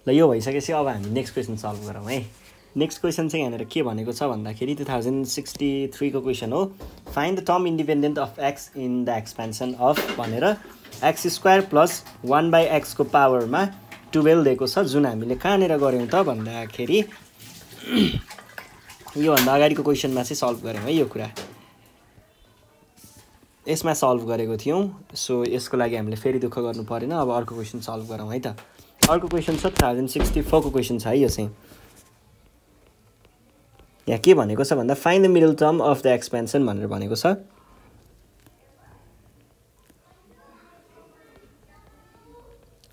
ल यो भइसकेपछि अब हामी नेक्स्ट क्वेसन सल्भ गरौँ है। नेक्स्ट क्वेसन चाहिँ यहाँनिर के भनेको छ भन्दाखेरि 2063 को क्वेसन हो। Find the term independent of x in the expansion of भनेर एक्स स्क्वायर प्लस 1/x को पावरमा 12 दिएको छ, जुन हामीले कहाँनिर गऱ्यौँ त भन्दाखेरि योभन्दा अगाडिको क्वेसनमा चाहिँ सल्भ गऱ्यौँ है। यो कुरा यसमा सल्भ गरेको थियौँ, सो यसको लागि हामीले फेरि दुःख गर्नु परेन। अब अर्को क्वेसन सल्भ गरौँ है त। अर्को क्वेसन छ 1064 को क्वेसन छ है। यो चाहिँ यहाँ के भनेको छ भन्दा find the middle term of the expansion भनेर भनेको छ।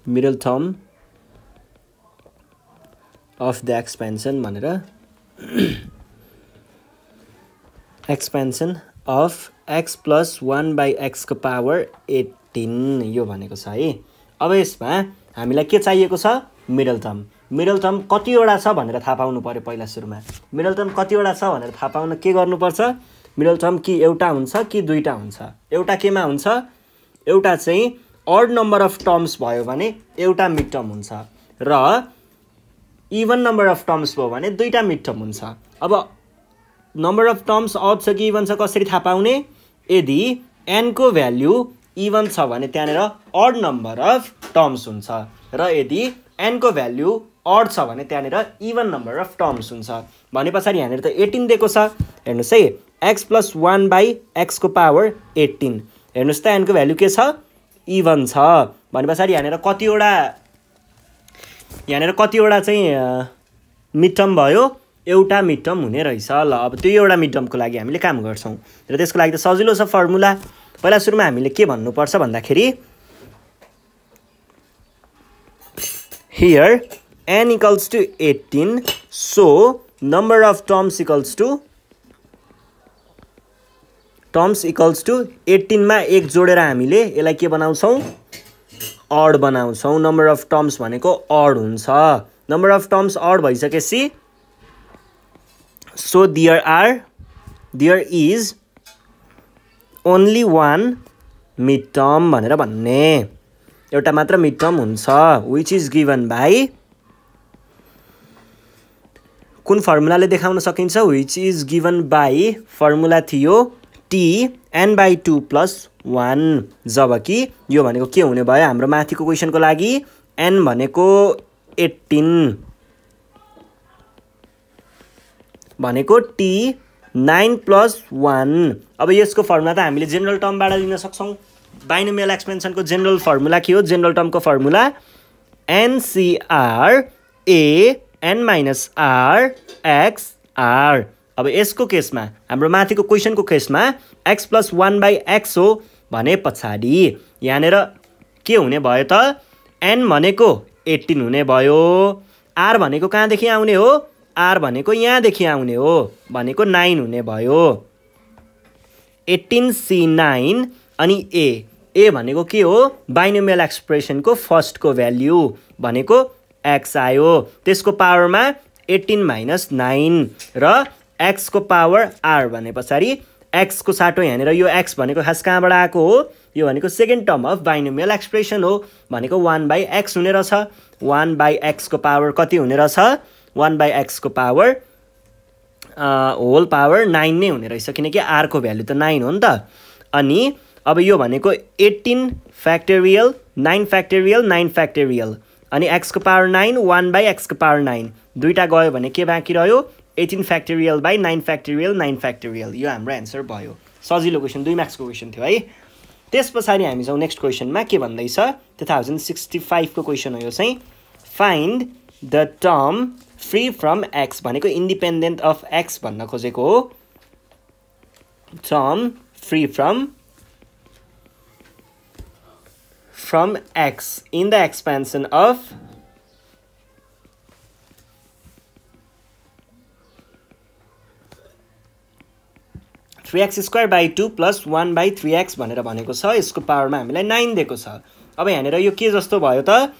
Middle term of the expansion भनेर expansion of x plus 1/x को पावर 18 यो भनेको छ है। अब यसमा हामीलाई के चाहिएको छ? Middle term. मिडल टर्म कतिवटा छ भनेर थाहा पाउनु पर्यो। पहिला सुरुमा मिडल टर्म कतिवटा छ भनेर थाहा पाउन के गर्नुपर्छ? मिडल टर्म कि एउटा हुन्छ कि दुईटा हुन्छ। एउटा केमा हुन्छ? एउटा चाहिँ अड नम्बर अफ टर्म्स भयो भने एउटा मिड टर्म हुन्छ, र इभन नम्बर अफ टर्म्स भयो भने दुईटा मिड टर्म हुन्छ। अब नम्बर अफ टर्म्स अड छ कि इभन छ कसरी थाहा पाउने? यदि n को भ्याल्यु इभन छ भने त्यहाँनिर अड नम्बर अफ टर्म्स हुन्छ, र यदि n को भ्याल्यु अड छ भने त्यहाँनिर इभन नम्बर अफ टर्म्स हुन्छ। भने पछाडि यहाँनिर त 18 दिएको छ। हेर्नुहोस् है, x प्लस 1/x को पावर 18। हेर्नुहोस् त n को भ्याल्यु के छ? इभन छ। भने पछाडि यहाँनिर कतिवटा चाहिँ मिड टर्म भयो? एउटा मिड टर्म हुने रहेछ। ल अब त्यो एउटा मिड टर्मको लागि हामीले काम गर्छौँ, र त्यसको लागि त सजिलो छ फर्मुला। पहिला सुरुमा हामीले के भन्नुपर्छ भन्दाखेरि here n equals to 18, so number of terms equals to 18 मा 1 जोडेर हामीले यसलाई के बनाउँछौँ? अड बनाउँछौँ। नम्बर अफ टर्म्स भनेको अड हुन्छ। नम्बर अफ टर्म्स अड भइसकेपछि so there is only one mid term भनेर भन्ने, एउटा मात्र मिड टर्म हुन्छ, which is given by कुन फर्मुलाले देखाउन सकिन्छ? which is given by formula थियो t(n/2 + 1), जबकि यो भनेको के हुने भयो हाम्रो माथिको क्वेसनको लागि? n भनेको 18 भनेको t9 + 1। अब यसको फर्मुला त हामीले जेनरल टर्मबाट लिन सक्छौँ। बाइनोमियल एक्सपेन्सनको जेनरल फर्मुला के हो? जेनरल टर्मको फर्मुला NCR (a(n - r)(x)(r). अब यसको केसमा हाम्रो माथिको क्वेसनको केसमा x प्लस 1/x हो भने पछाडि यहाँनिर के हुने भयो त? n भनेको 18 हुने भयो। r भनेको कहाँदेखि आउने हो? r भनेको यहाँदेखि आउने हो, भनेको 9 हुने भयो। 18C9 अनि a भनेको के हो? बाइनोमियल एक्सप्रेसनको फर्स्टको भ्याल्यु भनेको x आयो। त्यसको पावरमा 18 - 9 र x को पावर r भने पछाडि x को साटो यहाँनिर यो x भनेको खास कहाँबाट आएको हो? यो भनेको second term of binomial expression हो, भनेको 1/x हुने रहेछ। 1/x को पावर कति हुने रहेछ? 1/x को पावर होल पावर 9 नै हुने रहेछ, किनकि r को भ्यालु त 9 हो नि त। अनि अब यो भनेको 18 फ्याक्टोरियल 9 फ्याक्टोरियल 9 फ्याक्टोरियल अनि x को पावर 9 1/x को पावर 9 दुईटा गयो भने के बाँकी रह्यो? 18 फ्याक्टोरियल बाई 9 फ्याक्टोरियल 9 फ्याक्टोरियल। यो हाम्रो एन्सर भयो। सजिलो क्वेसन, 2 मार्क्सको क्वेसन थियो है। त्यस पछाडि हामी जाउँ नेक्स्ट क्वेसनमा। के भन्दैछ? 2065 को क्वेसन हो यो चाहिँ। Find the term free from x भनेको इन्डिपेन्डेन्ट अफ x भन्न खोजेको हो। Term free from x in the expansion of (3x square by 2 plus 1 by 3x) भनेर भनेको छ। यसको पावरमा हामीलाई 9 दिएको छ। अब यहाँनिर यो के जस्तो भयो त?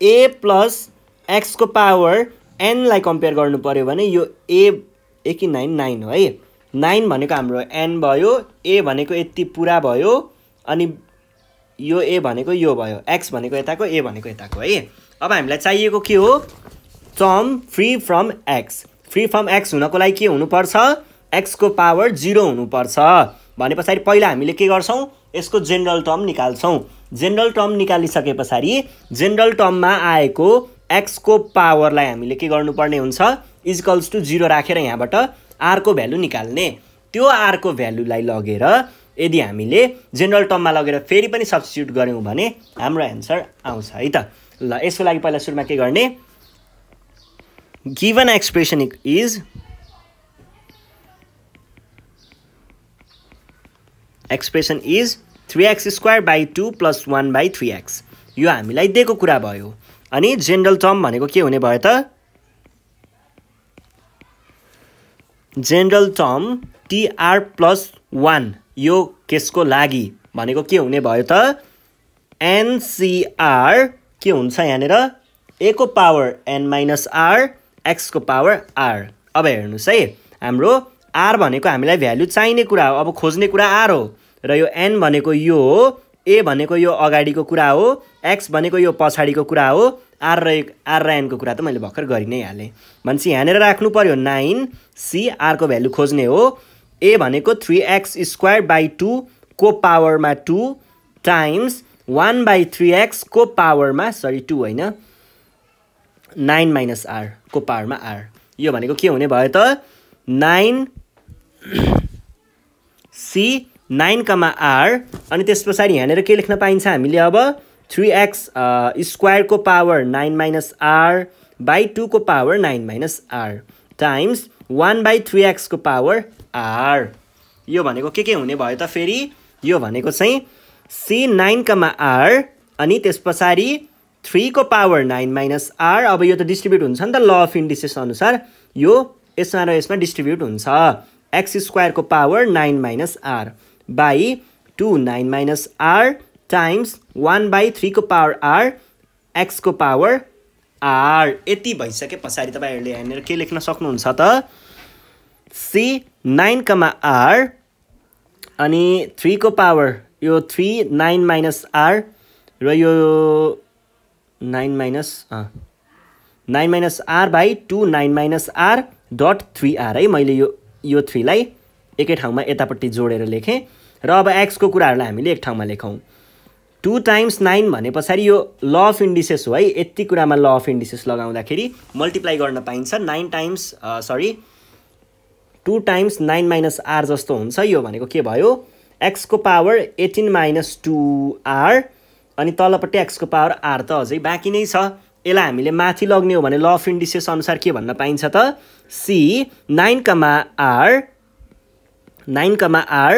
a प्लस x को पावर n लाई कम्पेयर गर्नु पर्यो भने यो a कि 9 हो है। 9 भनेको हाम्रो n भयो, a भनेको यति पुरा भयो, अनि यो a भनेको यो भयो, x भनेको यताको, a भनेको यताको है। अब हामीलाई चाहिएको के हो term free from x. Free from x हुनको लागि के हुनुपर्छ एक्स को पावर 0 हुनुपर्छ भने पछाडि पहिला हामीले के गर्छौं यसको जेनरल टर्म निकाल्छौं। जेनरल टर्म निकालिसके पछाडि जेनरल टर्ममा आएको एक्स को पावरलाई हामीले के गर्नुपर्ने हुन्छ इक्वल्स टु 0 राखेर यहाँबाट r को भ्यालु निकाल्ने। त्यो r को भ्यालुलाई लगेर यदि हामीले जेनरल टर्ममा लगेर फेरि पनि सब्स्टिट्युट गर्यौं भने हाम्रो आन्सर आउँछ है त। ल यसको लागि पहिला सुरुमा के गर्ने given expression is expression is 3x square by 2 plus 1 by 3x। यो हामीलाई दिएको कुरा भयो। अनि जेनरल टर्म भनेको के हुने भयो त जेनरल टर्म tr प्लस 1 यो केसको लागि भनेको के हुने भयो त ncr के हुन्छ यहाँनिर a को power n minus r x को पावर r। अब हेर्नुस् है हाम्रो r भनेको हामीलाई भ्यालु चाहिने कुरा हो अब खोज्ने कुरा r हो र यो n भनेको यो हो a भनेको यो अगाडिको कुरा हो x भनेको यो पछाडिको कुरा हो r र n को कुरा त मैले भर्खर गरि नै हाले। भनेपछि यहाँनिर राख्नु पर्यो 9 c r को भ्यालु खोज्ने हो a भनेको 3x स्क्वायर बाई 2 को पावरमा 2 टाइम्स 1 बाई 3x को पावरमा 2 होइन 9 माइनस r को पावरमा r। यो भनेको के हुने भयो त 9 c 9 r अनि त्यस पछाडि यहाँनिर के लेख्न पाइन्छ हामीले अब 3x स्क्वायर को पावर 9 माइनस r बाई 2 को power 9 minus r times 1 by 3x को पावर r। यो भनेको के हुने भयो त फेरि यो भनेको चाहिँ c 9 r अनि त्यस पछाडि 3 को पावर 9 माइनस r। अब यो त डिस्ट्रिब्युट हुन्छ नि त ल अफ इन्डिसेस अनुसार यो यसमा र यसमा डिस्ट्रिब्युट हुन्छ x स्क्वायर को power 9 minus r by 2 9 minus r times 1 by 3 को पावर r x को पावर r। यति भइसके पछाडि तपाईहरुले यहाँनिर के लेख्न सक्नुहुन्छ त c 9 r अनि 3 को पावर यो 3 9 माइनस r र यो 9 minus r by 2 9 minus r dot 3r है। मैले यो 3 लाई एकै ठाउँमा यतापट्टि जोडेर लेखेँ र अब x को कुराहरुलाई हामीले एक ठाउँमा लेखौं 2 टाइम्स 9 भने पछाडि यो ल अफ इन्डिसेस हो है। यति कुरामा ल अफ इन्डिसेस लगाउँदाखेरि मल्टिप्लाई गर्न पाइन्छ 2 टाइम्स 9 माइनस r जस्तो हुन्छ। यो भनेको के भयो x को पावर 18 माइनस 2r अनि तलपट्टि x को पावर r त अझै बाँकी नै छ। यसलाई हामीले माथि लग्ने हो भने ल अफ इन्डिसेस अनुसार के भन्न पाइन्छ त c 9 r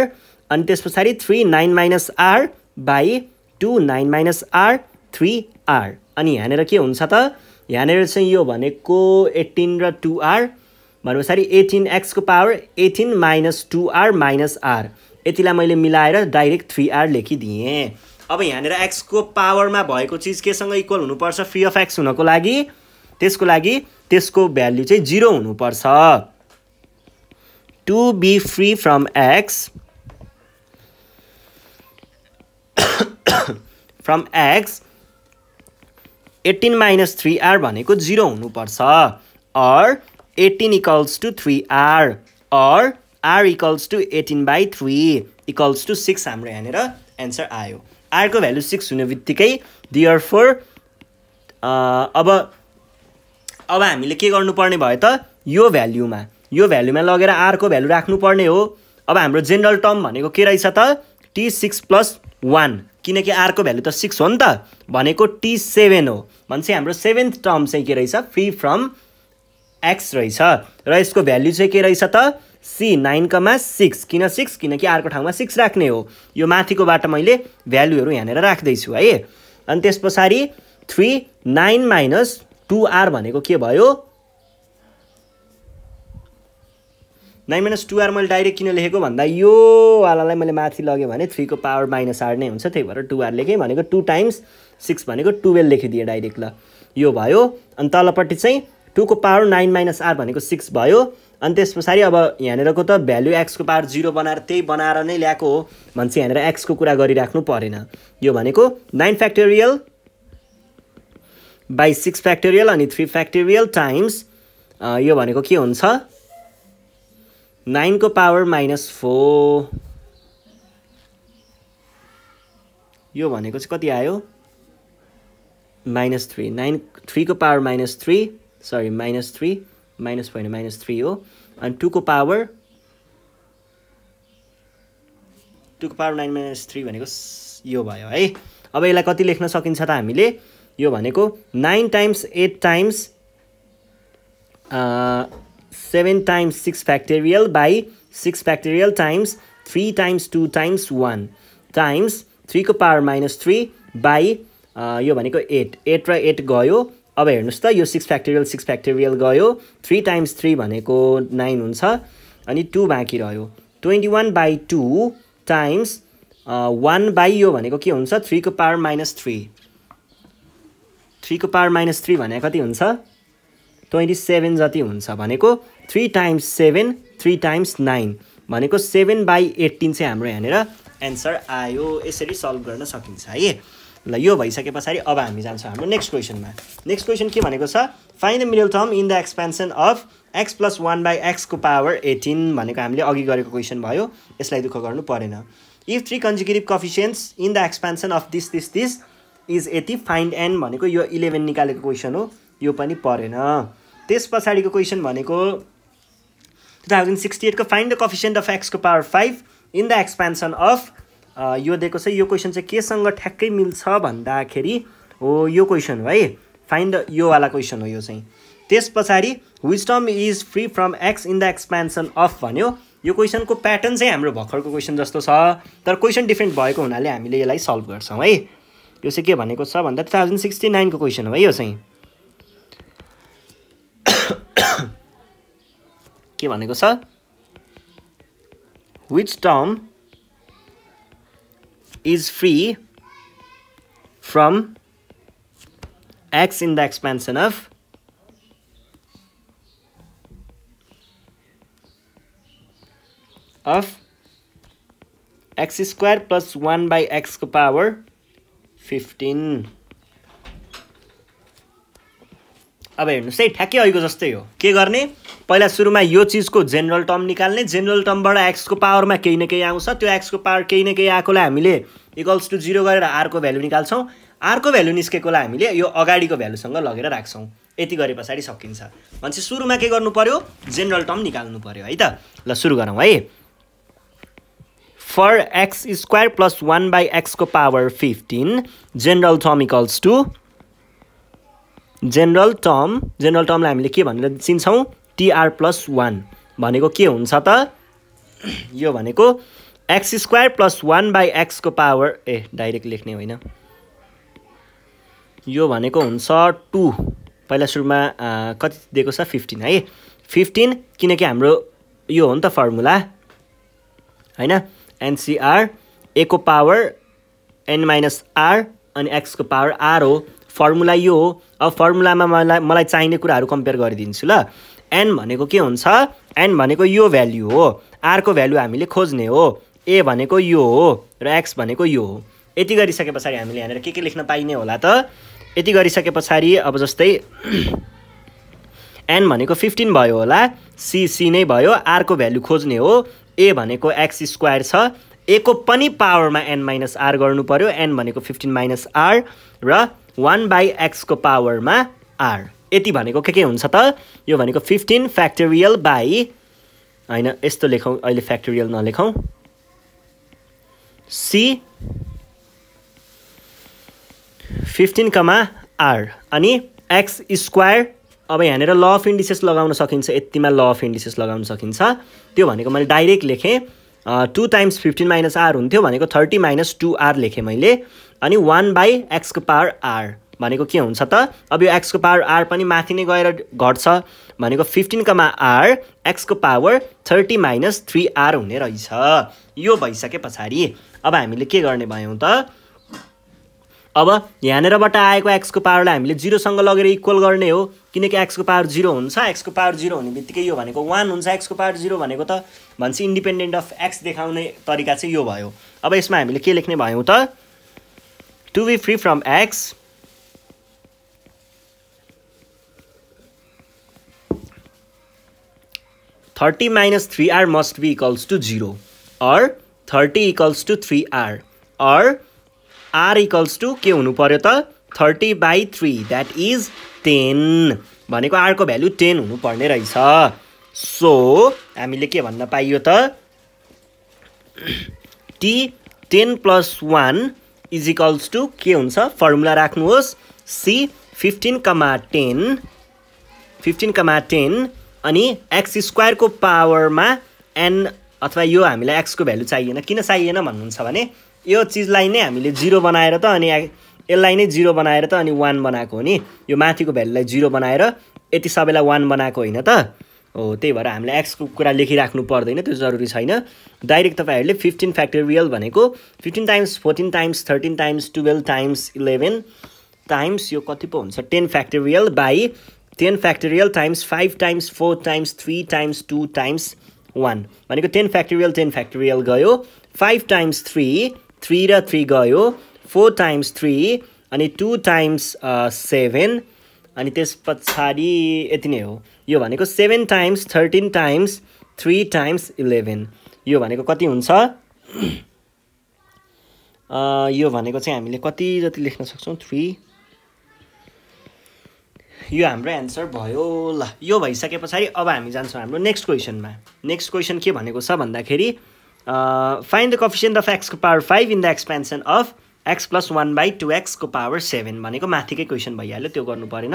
अनि त्यस पछाडि 3 9 minus r by 2 9 minus r 3r अनि यहाँनिर के हुन्छ त यहाँनिर चाहिँ यो भनेको 18 र 2r भने पछाडि 18x को power 18 minus 2r minus r यतिलाई मैले मिलाएर डाइरेक्ट 3r लेखिदिएँ। अब यहाँनिर x को पावरमा भएको चिज केसँग इक्वल हुनुपर्छ फ्री अफ x हुनको लागि त्यसको लागि त्यसको भ्यालु चाहिँ 0 हुनुपर्छ। To be free from x from x 18 minus 3r भनेको 0 हुनुपर्छ और 18 इक्वल्स टु 3r और r equals to 18 by 3 equals to 6 हाम्रो यहाँनिर एन्सर आयो। r को भ्यालु 6 हुने बित्तिकै देयरफोर अब हामीले के गर्नुपर्ने भयो त यो भ्यालुमा लगेर r को भ्यालु राख्नु पर्ने हो। अब हाम्रो जेनरल टर्म भनेको के रहेछ त t6 प्लस 1 किनकि r को भ्यालु त 6 हो नि त भनेको t7 हो। भनेपछि हाम्रो 7th टर्म चाहिँ के रहेछ फ्री फ्रम x रहेछ र यसको भ्यालु चाहिँ के रहेछ त c 9,6 किन 6 किनकि r को ठाउँमा 6 राख्ने हो। यो माथिकोबाट मैले भ्यालुहरु यहाँनिर राख्दै छु है। अनि त्यस पछाडी 3 9 माइनस 2r भनेको के भयो 9 माइनस 2r मैले डाइरेक्ट किन लेखेको भन्दा यो वालालाई मैले माथि लगे भने 3 को पावर माइनस r नै हुन्छ त्यही भएर 2r लेखेँ भनेको 2 टाइम्स 6 भनेको 12 लेखिदिए डाइरेक्ट ल यो भयो। अनि तलपट्टि चाहिँ 2 को पावर 9 माइनस r भनेको 6 भयो। अनि त्यस पछाडी अब यहाँनिरको त भ्यालु x को पावर 0 बनाएर त्यही बनाएर नै ल्याएको हो भन्छ यहाँनिर x को कुरा गरिराख्नु परेन। यो भनेको 9 फ्याक्टोरियल बाई 6 फ्याक्टोरियल अनि 3 फ्याक्टोरियल टाइम्स यो भनेको के हुन्छ 9 को पावर -4 यो भनेको चाहिँ कति आयो -3 3 को पावर -3 सरी -3 माइनस होइन -3 हो अनि 2 को पावर 9 -3 भनेको यो भयो है। अब यसलाई कति लेख्न सकिन्छ त हामीले यो भनेको 9 times 8 times 7 times 6 factorial by 6 factorial times 3 times 2 times 1 times 3 को पावर -3 बाई यो भनेको 8 र 8 गयो। अब हेर्नुस् त यो 6 फ्याक्टोरियल गयो 3 टाइम्स 3 भनेको 9 हुन्छ अनि 2 बाँकी रह्यो 21/2 टाइम्स 1 बाई यो भनेको के हुन्छ 3 को पावर -3 3 को पावर -3 भनेको कति हुन्छ 27 जति हुन्छ भनेको 3 टाइम्स 7 3 टाइम्स 9 भनेको 7/18 चाहिँ हाम्रो यहाँनिर एन्सर आयो। यसरी सल्भ गर्न सकिन्छ है। ल यो भइसके पछाडि अब हामी जान्छौँ हाम्रो नेक्स्ट क्वेसनमा। नेक्स्ट क्वेसन के भनेको छ find the middle term in the expansion of x + 1/x को पावर 18 भनेको हामीले अघि गरेको क्वेसन भयो। यसलाई दुःख गर्नु परेन। If 3 consecutive coefficients in the expansion of this is 80 find n भनेको यो 11 निकालेको क्वेसन हो यो पनि परेन। त्यस पछाडिको क्वेसन भनेको 2068 को find the coefficient of x को power 5 in the expansion of यो दिएको छ। यो क्वेसन चाहिँ केसँग ठ्याक्कै मिल्छ भन्दाखेरि हो यो क्वेसन हो है। फाइन्ड यो वाला क्वेसन हो यो चाहिँ। त्यस पछाडि which term is free from x in the expansion of भन्यो। यो क्वेसनको प्याटर्न चाहिँ हाम्रो भर्खरको क्वेसन जस्तो छ तर क्वेसन डिफ्रेन्ट भएको हुनाले हामीले यसलाई सल्भ गर्छौँ है। यो चाहिँ के भनेको छ भन्दा 2069 को क्वेसन हो है यो चाहिँ। के भनेको छ which term is free from x in the expansion of x square plus 1/x को power 15। अब हेर्नुस् है ठ्याक्कै अहिलेको जस्तै हो। के गर्ने पहिला सुरुमा यो चीजको जेनरल टर्म निकाल्ने। जेनरल टर्मबाट x को पावरमा केही न केही आउँछ त्यो x को पावर केही न केही आएकोलाई हामीले = 0 गरेर r को भ्यालु निकाल्छौँ। r को भ्यालु निस्केकोलाई हामीले यो अगाडिको भ्यालुसँग लगेर राख्छौँ। यति गरे पछाडि सकिन्छ। भनेपछि सुरुमा के गर्नु पर्यो जेनरल टर्म निकाल्नु पर्यो है त। ल सुरु गरौँ है। For x square plus 1/x को पावर 15 जेनरल टर्म = जेनरल टर्मलाई हामीले के भनेर चिन्छौँ tr + 1 भनेको के हुन्छ त यो भनेको x स्क्वायर प्लस 1/x को पावर डाइरेक्ट लेख्ने होइन यो भनेको हुन्छ 2 पहिला सुरुमा कति दिएको छ 15 है 15 किनकि हाम्रो यो हो नि त फर्मुला हैन NCR a को पावर n - r अनि x को पावर r हो फर्मुला यो हो। अब फर्मुलामा मलाई चाहिने कुराहरू कम्पेयर गरिदिन्छु ल। n भनेको के हुन्छ n भनेको यो भ्यालु हो r को भ्यालु हामीले खोज्ने हो a भनेको यो हो र x भनेको यो हो। यति गरिसके पछाडि हामीले यहाँनिर के लेख्न पाइने होला त यति गरिसके पछाडि अब जस्तै n भनेको 15 भयो होला c नै भयो r को भ्यालु खोज्ने हो a भनेको x स्क्वायर छ a को पनि पावरमा n - r गर्नु पर्यो n भनेको 15 - r र 1/x को पावरमा r यति भनेको के हुन्छ त यो भनेको 15 फ्याक्टोरियल बाई हैन यस्तो लेखौँ अहिले फ्याक्टोरियल नलेखौँ c 15, r अनि x स्क्वायर। अब यहाँनिर ल अफ इन्डिसेस लगाउन सकिन्छ यतिमा ल अफ इन्डिसेस लगाउन सकिन्छ त्यो भनेको मैले डाइरेक्ट लेखेँ 2 टाइम्स 15 - r हुन्थ्यो भनेको 30 - 2r लेखेँ मैले अनि 1/x को पावर r भनेको के हुन्छ त अब यो x को पावर r पनि माथि नै गएर घट्छ भनेको 15, r x को पावर 30 - 3r हुने रहेछ। यो भइसके पछाडि अब हामीले के गर्ने भयौँ त अब यहाँनिरबाट आएको x को पावरलाई हामीले 0 सँग लगेर इक्वल गर्ने हो किनकि x को पावर 0 हुन्छ x को पावर 0 हुने बित्तिकै यो भनेको 1 हुन्छ x को पावर 0 भनेको त भन्छ इन्डिपेन्डेन्ट अफ x देखाउने तरिका चाहिँ यो भयो। अब यसमा हामीले के लेख्ने भयौँ त to be free from x 30 minus 3r must be equals to 0 or 30 equals to 3r or r equals to के हुनु पर्यो त 30/3 that is 10 भनेको r को भ्यालु 10 हुनु पर्ने रहेछ सो हामीले के भन्न पाइयो त t 10 plus 1 is equals to के हुन्छ फर्मुला राख्नुहोस् c 15,10 अनि x स्क्वायर को पावरमा n अथवा यो हामीलाई x को भ्यालु चाहिएन किन चाहिएन भन्नुहुन्छ भने यो चीजलाई नै हामीले 0 बनाएर त अनि यसलाई नै 0 बनाएर त अनि 1 बनाएको हो नि यो माथिको भ्यालुलाई 0 बनाएर यति सबैलाई 1 बनाएको हैन त हो त्यही भएर हामीले x को कुरा लेखिराख्नु पर्दैन त्यो जरुरी छैन डाइरेक्ट तपाईहरुले 15 फ्याक्टोरियल भनेको 15 times 14 times 13 times 12 times 11 times यो कति पो हुन्छ 10 factorial by 10 factorial times 5 times 4 times 3 times 2 times 1 भनेको 10 फ्याक्टोरियल गयो 5 टाइम्स 3 3 र 3 गयो 4 टाइम्स 3 अनि 2 टाइम्स 7 अनि त्यसपछि यति नै हो यो भनेको 7 टाइम्स 13 टाइम्स 3 टाइम्स 11 यो भनेको कति हुन्छ यो भनेको चाहिँ हामीले कति जति लेख्न सक्छौं 3 यो हाम्रो आन्सर भयो ल यो भइसकेपछि अब हामी जान्छौं हाम्रो नेक्स्ट क्वेशनमा नेक्स्ट क्वेशन के भनेको छ भन्दाखेरि find the coefficient of x को power 5 in the expansion of x plus 1 by 2x को पावर 7 भनेको माथिकै क्वेशन भइहाल्यो त्यो गर्नु परेन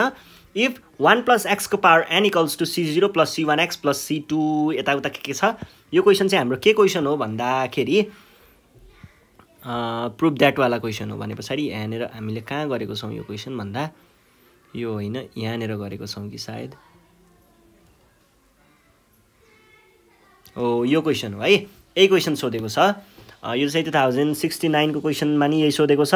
if 1 plus x को power n equals to c0 plus c1x plus c2 यताउता के छ यो क्वेशन चाहिँ हाम्रो के क्वेशन हो भन्दाखेरि प्रुफ दैट वाला क्वेशन हो भनेपछि यहाँनेर हामीले कहाँ गरेको छौं यो क्वेशन भन्दा यो हैन यहाँनेर गरेको छौं कि सायद ओ यो क्वेशन हो है यही क्वेशन सोधेको छ यो चाहिँ 2069 को क्वेशनमा नि यही सोधेको छ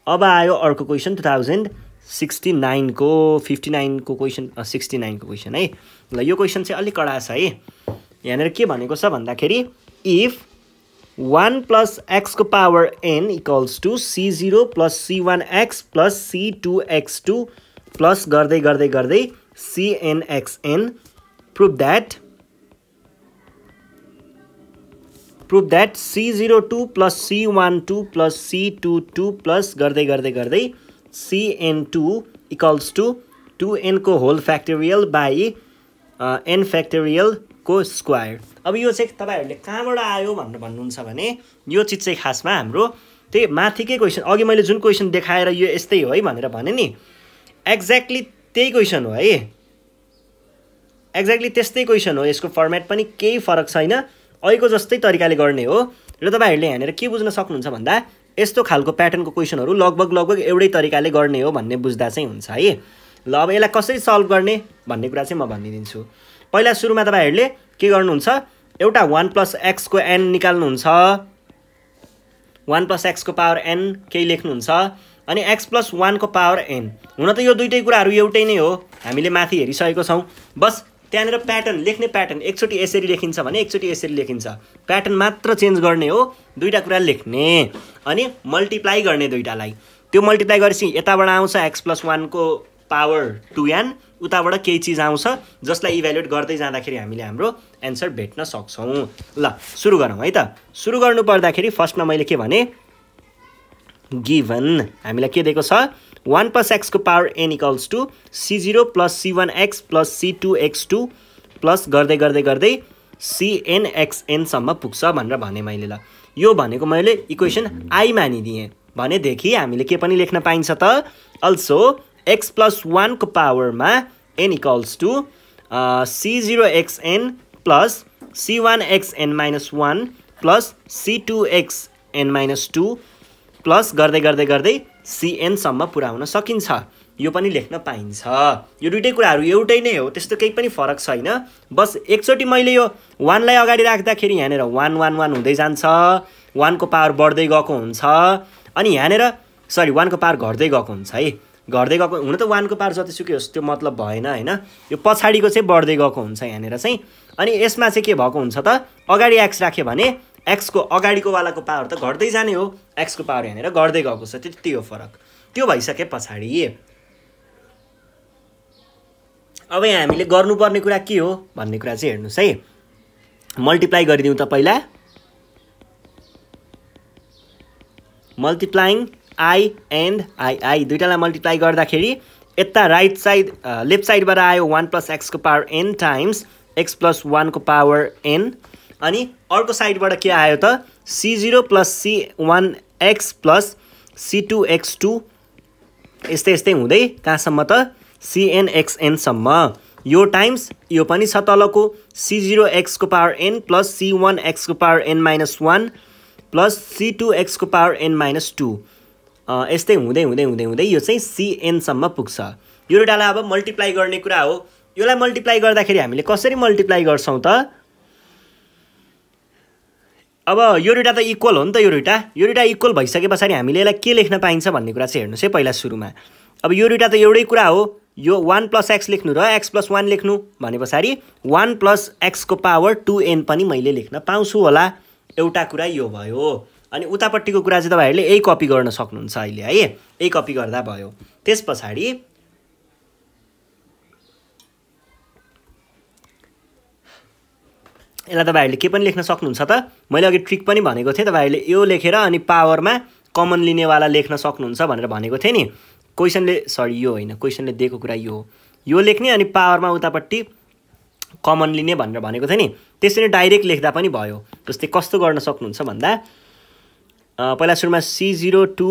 अब आयो अर्को क्वेशन 2069 को 59 को क्वेशन 69 को क्वेशन है ल यो क्वेशन चाहिँ अलि कडा छ है यहाँनेर के भनेको छ भन्दाखेरि if 1 plus x को power n equals to c0 plus c1x plus c2x2 plus गर्दै गर्दै गर्दै cnxn prove that c02 plus c12 plus c22 plus गर्दै गर्दै गर्दै cn2 equals to 2n को whole factorial by n factorial को square अब यो चाहिँ तपाईहरुले कहाँबाट आयो भनेर भन्नुहुन्छ भने यो चीज चाहिँ खासमा हाम्रो त्यही माथिकै क्वेशन अघि मैले जुन क्वेशन देखाएर यो यस्तै हो है भनेर भने नि एक्ज्याक्टली त्यही क्वेशन हो है एक्ज्याक्टली त्यस्तै क्वेशन हो यसको फर्मेट पनि केही फरक छैन अहिलेको जस्तै तरिकाले गर्ने हो र तपाईहरुले यहाँनेर के बुझ्न सक्नुहुन्छ भन्दा यस्तो खालको प्याटर्नको क्वेशनहरु लगभग एउटै तरिकाले गर्ने हो भन्ने बुझ्दा चाहिँ हुन्छ है ल अब यसलाई कसरी सल्भ गर्ने भन्ने कुरा चाहिँ म भनिदिन्छु पहिला सुरुमा तपाईहरुले के गर्नुहुन्छ एउटा 1 plus x को n निकाल्नुहुन्छ 1 plus x को पावर n केही लेख्नुहुन्छ अनि x plus 1 को पावर n हुन त यो दुईटै कुराहरु एउटै नै हो हामीले माथि हेरिसकेको छौं बस त्यहाँनेर प्याटर्न लेख्ने प्याटर्न एकचोटी यसरी लेखिन्छ भने एकचोटी यसरी लेखिन्छ प्याटर्न मात्र चेन्ज गर्ने हो दुईटा कुरा लेख्ने अनि मल्टिप्लाई गर्ने दुईटालाई त्यो मल्टिप्लाई गरेपछि यताबाट आउँछ x plus 1 को पावर 2n उताबाट केही चीज आउँछ जसलाई इभ्यालुएट गर्दै जाँदाखेरि हामीले हाम्रो आन्सर भेट्न सक्छौं ल सुरु गरौँ है त सुरु गर्नु पर्दाखेरि फर्स्टमा मैले के भने गिवन हामीलाई के दिएको छ 1 plus x को power n equals to c0 plus c1x plus c2x2 plus गर्दै गर्दै गर्दै cnxn सम्म पुग्छ भनेर भने मैले ल यो भनेको मैले इक्वेसन i मानिदिए भनेदेखि हामीले के पनि लेख्न पाइन्छ त अल्सो x plus 1 को पावरमा n equals to c0xn plus c1xn minus 1 plus c2xn minus 2 plus गर्दै गर्दै गर्दै cn सम्म पुर्याउन सकिन्छ यो पनि लेख्न पाइन्छ यो दुईटै कुराहरु एउटै नै हो त्यस्तो केही पनि फरक छैन बस एकचोटी मैले यो 1 लाई अगाडि राख्दाखेरि यहाँनेर 1 1 1 हुँदै जान्छ 1 को पावर बढ्दै गएको हुन्छ अनि यहाँनेर सरी 1 को पावर घट्दै गएको हुन्छ है घट्दै गएको हुन त 1 को पावर जतिसुकै होस् त्यो मतलब भएन हैन यो पछाडीको चाहिँ बढ्दै गएको हुन्छ यहाँनेर चाहिँ अनि यसमा चाहिँ के भएको हुन्छ त अगाडि x राख्यो भने x को अगाडिको वालाको पावर त घट्दै जाने हो x को पावर यहाँनेर घट्दै गएको छ त्यति हो फरक त्यो भइसके पछाडी अब यहाँ हामीले गर्नुपर्ने कुरा के हो भन्ने कुरा चाहिँ हेर्नुस् है मल्टिप्लाई गरिदिउँ त पहिला मल्टिप्लाइङ आई एन्ड आई दुईटालाई मल्टिप्लाई गर्दाखेरि यता राइट साइड लेफ्ट साइडबाट आयो 1 + x को पावर n टाइम्स x + 1 को पावर n अनि अर्को साइडबाट के आयो त c0 + c1x + c2x2 यस्तै यस्तै हुँदै कहाँसम्म त cnxn सम्म यो टाइम्स यो पनि छ तलको c0x को पावर n + c1x को पावर n - 1 + c2x को पावर n - 2 यस्तै हुँदै हुँदै हुँदै हुँदै यो चाहिँ cn सम्म पुग्छ। यो दुईटालाई अब मल्टिप्लाई गर्ने कुरा हो। योलाई मल्टिप्लाई गर्दाखेरि हामीले कसरी मल्टिप्लाई गर्छौं त अब यो दुईटा त इक्वल हो नि त यो दुईटा इक्वल भइसकेपछि हामीले यसलाई के लेख्न पाइन्छ भन्ने कुरा चाहिँ हेर्नुस् है पहिला सुरुमा। अब यो दुईटा त एउटै कुरा हो यो 1 + x लेख्नु र x + 1 लेख्नु भनेपछि 1 + x को पावर 2n पनि मैले लेख्न पाउँछु होला। एउटा कुरा यो भयो अनि उतापट्टिको कुरा चाहिँ तपाईहरुले यही कपी गर्न सक्नुहुन्छ अहिले है यही कपी गर्दा भयो। त्यसपछि यसलाई तपाईहरुले के पनि लेख्न सक्नुहुन्छ त मैले अघि ट्रिक पनि भनेको थिएँ तपाईहरुले यो लेखेर अनि पावरमा कमन लिनेवाला लेख्न सक्नुहुन्छ भनेर भनेको थिएँ नि। क्वेशनले सरी यो हैन क्वेशनले दिएको कुरा यो लेख्ने अनि पावरमा उतापट्टि कमन लिने भनेर भनेको थिएँ नि। त्यसरी डाइरेक्ट लेख्दा पनि भयो। जस्तै कस्तो गर्न सक्नुहुन्छ भन्दा पहिला सुरुमा c02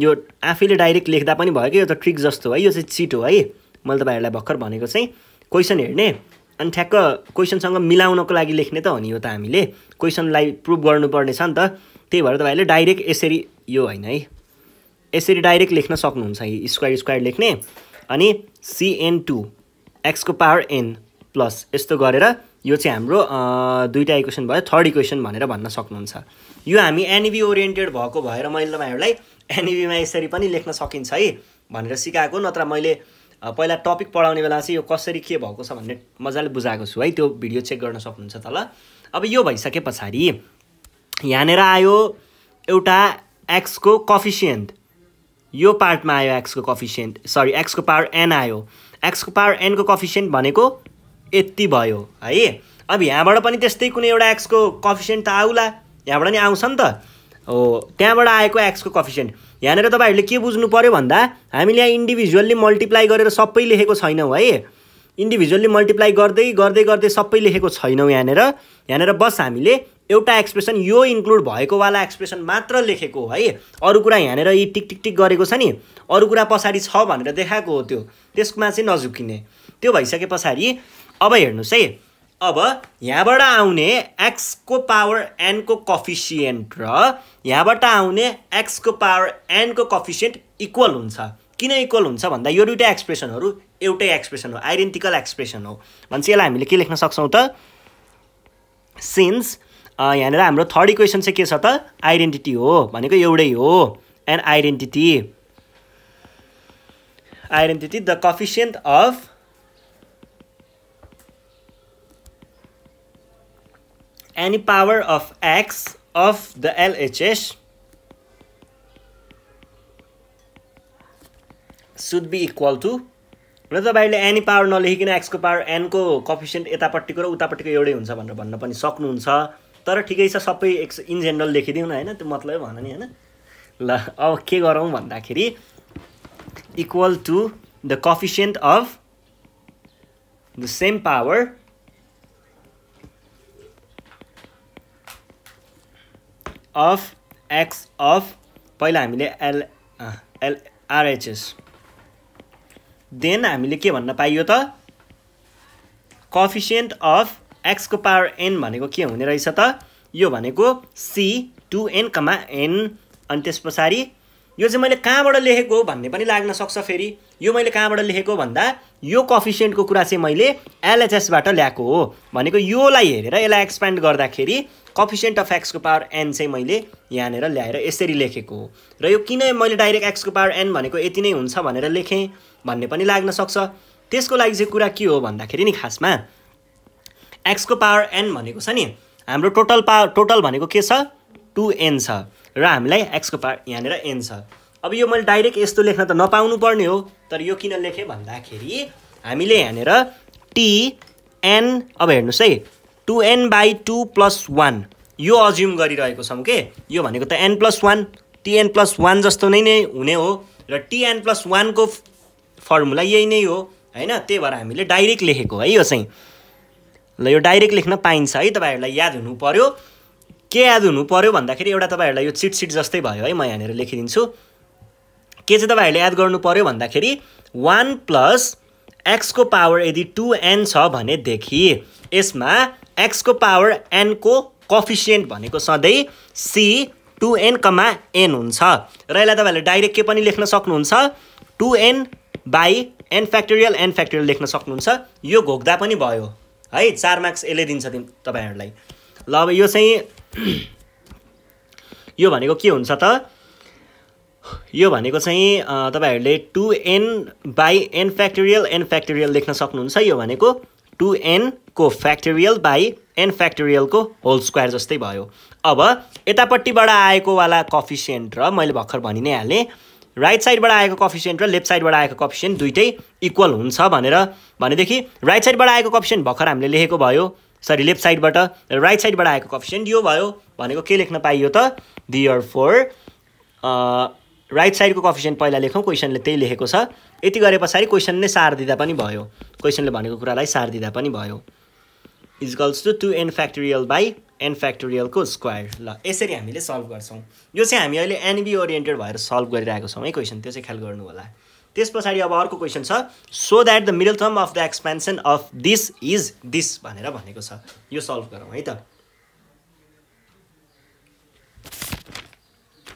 यो आफैले डाइरेक्ट लेख्दा पनि भयो कि यो त ट्रिक जस्तो है यो चाहिँ चिट हो है। मैले तपाईहरुलाई भर्खर भनेको चाहिँ क्वेशन हेर्ने अनि ठ्याक्क क्वेशनसँग मिलाउनको लागि लेख्ने त हो नि यो त हामीले क्वेशनलाई प्रुभ गर्नुपर्ने छ नि त। त्यही भएर तपाईहरुले डाइरेक्ट यसरी यो हैन है यसरी डाइरेक्ट लेख्न सक्नुहुन्छ है स्क्वायर लेख्ने अनि cn2 x को पावर n प्लस यस्तो गरेर यो चाहिँ हाम्रो दुईटा इक्वेसन भयो थर्ड इक्वेसन भनेर भन्न सक्नुहुन्छ। यो हामी एनईबी ओरिएन्टेड भएको भएर मैले तपाईहरुलाई एनईबी मा यसरी पनि लेख्न सकिन्छ है भनेर सिकाएको। नत्र मैले पहिला टपिक पढाउने बेला चाहिँ यो कसरी के भएको छ भन्ने मजाले बुझाएको छु है त्यो भिडियो चेक गर्न सक्नुहुन्छ तल। अब यो भइसकेपछि यहाँनेर आयो एउटा x को कोफिसिएन्ट यो पार्टमा आयो x को कोफिसिएन्ट सरी x को पावर n आयो x को पावर n को कोफिसिएन्ट भनेको यति भयो है। अब यहाँबाट पनि त्यस्तै कुनै एउटा x को कोफिसिएन्ट त आउला यहाँबाट नि आउँछ नि त हो त्यहाँबाट आएको x को कोफिसिएन्ट। यहाँनेर तपाईहरुले के बुझ्नु पर्यो भन्दा हामीले यहाँ इन्डिभिजुअली मल्टिप्लाई गरेर सबै लेखेको छैनौं है इन्डिभिजुअली मल्टिप्लाई गर्दै गर्दै गर्दै सबै लेखेको छैनौं यहाँनेर बस हामीले एउटा एक्सप्रेसन यो इन्क्लुड भएको वाला एक्सप्रेसन मात्र लेखेको है। अरु कुरा यहाँनेर यी टिक टिक टिक गरेको छ नि अरु कुरा पछाडी छ भनेर देखाएको हो त्यसमा चाहिँ नझुकिने। त्यो भइसकेपछि अब हेर्नुस् है अब यहाँबाट आउने x को पावर n को कोफिसिएन्ट र यहाँबाट आउने x को पावर n को कोफिसिएन्ट इक्वल हुन्छ। किन इक्वल हुन्छ भन्दा यो दुईटा एक्सप्रेसनहरु एउटै एक्सप्रेसन हो आइडेन्टिकल एक्सप्रेसन हो भन्छ। यसलाई हामीले के लेख्न सक्छौं त सिन्स यहाँनेर हाम्रो थर्ड इक्वेसन चाहिँ के छ त आइडेन्टिटी हो भनेको एउटै हो and identity the coefficient of any power of x of the LHS should be equal to र तपाईहरुले any power नलेखिकन x को पावर n को कोफिसिएन्ट यतापट्टिको र उतापट्टिको एउटै हुन्छ भनेर भन्न पनि सक्नुहुन्छ। तर ठिकै छ सबै इन जनरल लेखिदिउँ न हैन त्यो मतलबै भन नि हैन। ल अब के गरौँ भन्दाखेरि equal to the coefficient of the same power of x of पहिला हामीले RHS देन हामीले के भन्न पाइयो त कोफिसिएन्ट अफ x को पावर n भनेको के हुने रहेछ त यो भनेको c2n, n अनि त्यसपछि यो चाहिँ मैले कहाँबाट लेखेको हो भन्ने पनि लाग्न सक्छ। फेरि यो मैले कहाँबाट लेखेको भन्दा यो कोफिसिएन्टको कुरा चाहिँ मैले LHS बाट ल्याएको हो भनेको योलाई हेरेर यसलाई एक्सप्यान्ड गर्दाखेरि कोफिसिएन्ट अफ x को पावर n चाहिँ मैले यहाँनेर ल्याएर यसरी लेखेको हो। र यो किन मैले डाइरेक्ट x को पावर n भनेको यति नै हुन्छ भनेर लेखेँ भन्ने पनि लाग्न सक्छ। त्यसको लागि चाहिँ कुरा के हो भन्दाखेरि नि खासमा x को पावर n भनेको छ नि हाम्रो टोटल भनेको के छ 2n छ र हामीलाई x को पावर यहाँनेर n छ। अब यो मैले डाइरेक्ट यस्तो लेख्न त नपाउनु पर्ने हो तर यो किन लेखेँ भन्दाखेरि हामीले यहाँनेर t n अब हेर्नुस् है 2n/2 + 1 यो अज्युम गरिरहेको छौँ के। यो भनेको त n+1 tn+1 जस्तो नै हुने हो र tn+1 को फर्मुला यही नै हो हैन। त्यही भएर हामीले डाइरेक्ट लेखेको है यो चाहिँ। ल यो डाइरेक्ट लेख्न पाइन्छ है, तपाईहरुलाई याद हुनु पर्यो। के याद हुनु पर्यो भन्दाखेरि एउटा तपाईहरुलाई यो चिट सिट जस्तै भयो है, म यहाँनेर लेखिदिन्छु। के चाहिँ तपाईहरुले याद गर्नु पर्यो भन्दाखेरि 1 + x को पावर यदि 2n छ भनेदेखि यसमा x को पावर n को कोफिसिएन्ट भनेको सधैँ c 2n, n हुन्छ र यसलाई तपाईहरुले डाइरेक्ट के पनि लेख्न सक्नुहुन्छ 2n/n फ्याक्टोरियल n फ्याक्टोरियल लेख्न सक्नुहुन्छ। यो घोक्दा पनि भयो है, 4 मार्क्स यसले दिन्छ तपाईहरुलाई। ल अब यो चाहिँ यो भनेको के हुन्छ त, यो भनेको चाहिँ तपाईहरुले 2n/n फ्याक्टोरियल n फ्याक्टोरियल लेख्न सक्नुहुन्छ। यो भनेको 2n को फ्याक्टोरियल n फ्याक्टोरियल को होल स्क्वायर जस्तै भयो। अब यतापट्टिबाट आएको वाला कोफिसिएन्ट र मैले भर्खर भनि नै हालेँ राइट साइडबाट आएको कोफिसिएन्ट र लेफ्ट साइडबाट आएको कोफिसिएन्ट दुइटै इक्वल हुन्छ भनेर भनेदेखि राइट साइडबाट आएको कोफिसिएन्ट भर्खर हामीले लेखेको भयो, सरी लेफ्ट साइडबाट राइट साइडबाट आएको कोफिसिएन्ट यो भयो भनेको के लेख्न पाइयो त, देयरफोर राइट साइडको कोफिसिएन्ट पहिला लेखौँ, क्वेसनले त्यही लेखेको छ। यति गरे पछाडि क्वेसन नै सार दिँदा पनि भयो, क्वेसनले भनेको कुरालाई सार दिँदा पनि भयो, equals to 2n factorial n factorial को स्क्वायर। ल यसरी हामीले सल्भ गर्छौँ। यो चाहिँ हामी अहिले एनबी ओरिएन्टेड भएर सल्भ गरिरहेको छौँ है क्वेसन, त्यो चाहिँ ख्याल गर्नु होला। त्यस पछाडि अब अर्को क्वेसन छ, so that the middle term of the expansion of this is this भनेर भनेको छ। यो सल्भ गरौँ है त।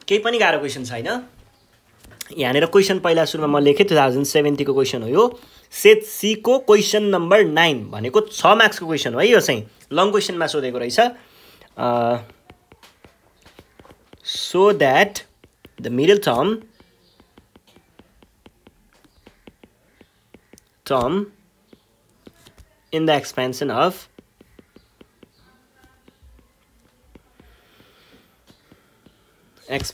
केही पनि गाह्रो क्वेसन छैन। यहाँनिर क्वेसन पहिला सुरुमा म लेखेँ 2070 को क्वेसन हो यो। सेट सी को क्वेसन नम्बर 9 भनेको 6 मार्क्सको क्वेसन हो है। यो चाहिँ लङ क्वेसनमा सोधेको रहेछ। So that the middle term in the expansion of x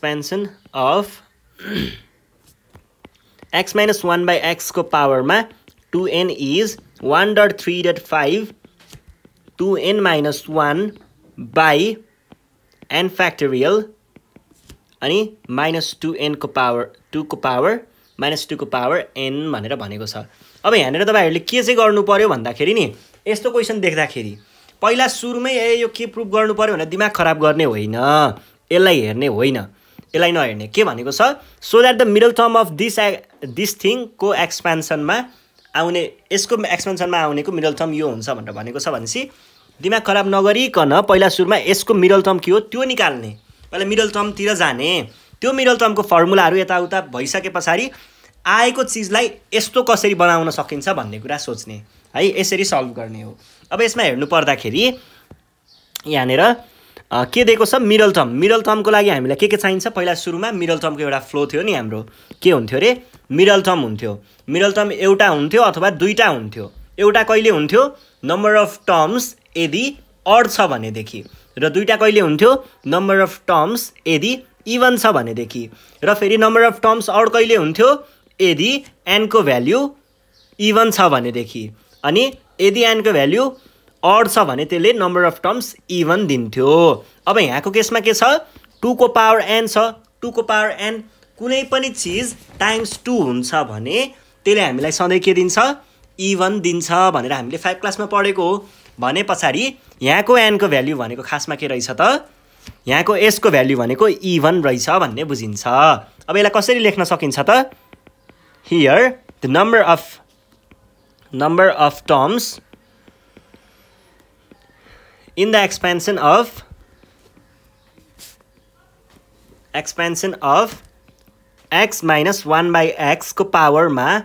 minus 1 by x को पावरमा 2n is 1.3.5 2n minus 1 by n factorial अनि minus 2n को पावर 2 को पावर minus 2 को पावर n भनेर भनेको छ। अब यहाँनिर तपाईहरुले के चाहिँ गर्नु पर्यो भन्दाखेरि नि यस्तो क्वेसन देख्दाखेरि पहिला सुरुमै यो के प्रुफ गर्नु पर्यो भने दिमाग खराब गर्ने होइन, यसलाई हेर्ने होइन, यसलाई नहेर्ने। के भनेको छ, so that the middle term of this thing को एक्सपेन्सनमा आउने, यसको एक्सपेन्सनमा आउनेको मिडल टर्म यो हुन्छ भनेर भनेको छ भनेपछि दिमाग खराब नगरिकन पहिला सुरुमा यसको मिडल टर्म के हो त्यो निकाल्ने, पहिला मिडल टर्मतिर जाने, त्यो मिडल टर्मको फर्मुलाहरू यताउता भइसके पछाडि आएको चिजलाई यस्तो कसरी बनाउन सकिन्छ भन्ने कुरा सोच्ने है, यसरी सल्भ गर्ने हो। अब यसमा हेर्नु पर्दाखेरि यहाँनिर के दिएको छ, मिडल टर्म। मिडल टर्मको लागि हामीलाई के चाहिन्छ, पहिला सुरुमा मिडल टर्मको एउटा फ्लो थियो नि हाम्रो, के हुन्थ्यो रे, मिडल टर्म हुन्थ्यो। मिडल टर्म एउटा हुन्थ्यो अथवा दुईटा हुन्थ्यो। एउटा कहिले हुन्थ्यो, नम्बर अफ टर्म्स यदि अड छ भनेदेखि, र दुईटा कहिले हुन्थ्यो, नम्बर अफ टर्म्स यदि इभन छ भनेदेखि, र फेरि नम्बर अफ टर्म्स अड कहिले हुन्थ्यो, यदि n को भ्याल्यु इभन छ भनेदेखि, अनि यदि n को भ्याल्यु अड छ भने त्यसले नम्बर अफ टर्म्स इभन दिन्थ्यो। अब यहाँको केसमा के छ, 2 को पावर n छ, 2 को पावर n कुनै पनि चिज टाइम्स 2 हुन्छ भने त्यसले हामीलाई सधैँ के दिन्छ, इभन दिन्छ भनेर हामीले 5 क्लासमा पढेको हो। भने पछाडि यहाँको n को भ्याल्यु भनेको खासमा के रहेछ त, यहाँको s को भ्याल्यु भनेको इभन रहेछ भन्ने बुझिन्छ। अब यसलाई कसरी लेख्न सकिन्छ त, here the number of terms in the expansion of x minus 1 by x को पावरमा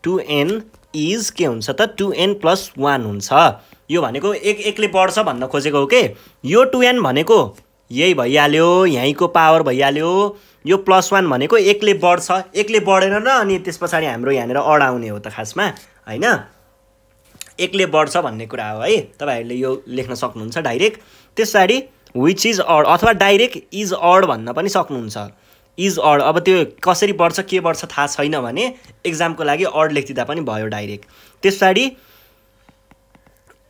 2n is के हुन्छ त, 2n plus 1 हुन्छ। यो भनेको एकले बढ्छ भन्न खोजेको हो के। यो 2n भनेको यही भइहाल्यो, यहीँको पावर भइहाल्यो। यो +1 भनेको एकले बढ्छ, एकले बढेर न अनि त्यस पछाडि हाम्रो यहाँनिर अड आउने हो त खासमा हैन, एकले बढ्छ भन्ने कुरा हो है। तपाईहरुले यो लेख्न सक्नुहुन्छ डाइरेक्ट। त्यस पछाडि विच इज अड अथवा डाइरेक्ट इज अड भन्न पनि सक्नुहुन्छ, इज अड। अब त्यो कसरी बढ्छ के बढ्छ थाहा छैन भने एक्जामको लागि अड लेखिदिँदा पनि भयो डाइरेक्ट। त्यस पछाडि